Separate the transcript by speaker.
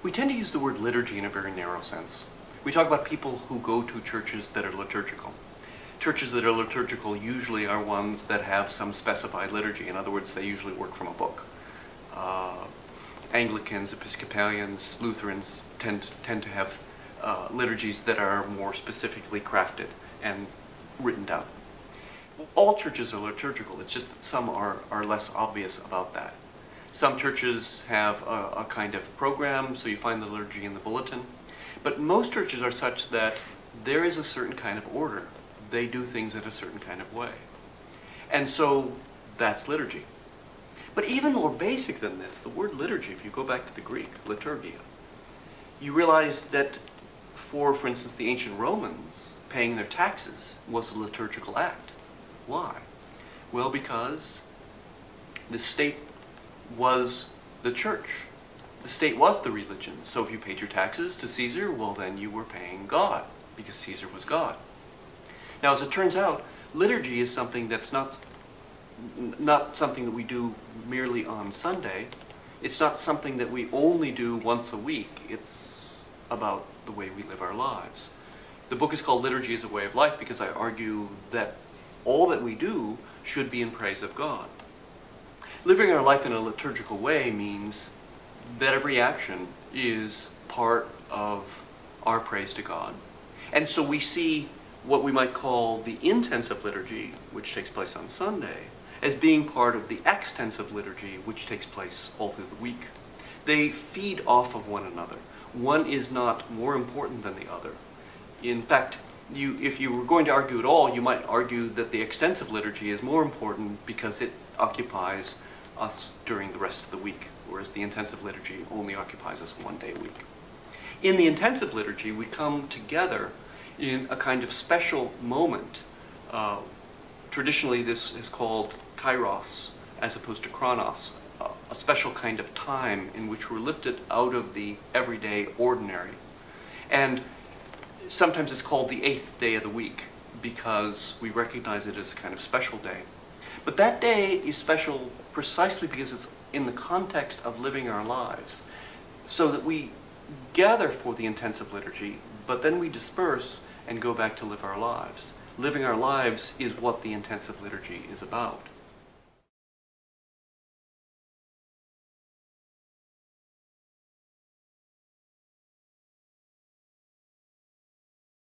Speaker 1: We tend to use the word liturgy in a very narrow sense. We talk about people who go to churches that are liturgical. Churches that are liturgical usually are ones that have some specified liturgy. In other words, they usually work from a book. Anglicans, Episcopalians, Lutherans tend to have liturgies that are more specifically crafted and written down. All churches are liturgical, it's just that some are less obvious about that. Some churches have a kind of program, so you find the liturgy in the bulletin. But most churches are such that there is a certain kind of order. They do things in a certain kind of way. And so that's liturgy. But even more basic than this, the word liturgy, if you go back to the Greek, liturgia, you realize that for instance, the ancient Romans, paying their taxes was a liturgical act. Why? Well, because the state was the church. The state was the religion. So if you paid your taxes to Caesar, well then you were paying God, because Caesar was God. Now as it turns out, liturgy is something that's not something that we do merely on Sunday. It's not something that we only do once a week. It's about the way we live our lives. The book is called Liturgy as a Way of Life because I argue that all that we do should be in praise of God. Living our life in a liturgical way means that every action is part of our praise to God. And so we see what we might call the intensive liturgy, which takes place on Sunday, as being part of the extensive liturgy, which takes place all through the week. They feed off of one another. One is not more important than the other. In fact, if you were going to argue at all, you might argue that the extensive liturgy is more important because it occupies us during the rest of the week, whereas the intensive liturgy only occupies us one day a week. In the intensive liturgy, we come together in a kind of special moment. Traditionally, this is called kairos, as opposed to chronos, a special kind of time in which we're lifted out of the everyday ordinary. And sometimes it's called the 8th day of the week because we recognize it as a kind of special day. But that day is special precisely because it's in the context of living our lives, so that we gather for the intensive liturgy, but then we disperse and go back to live our lives. Living our lives is what the intensive liturgy is about.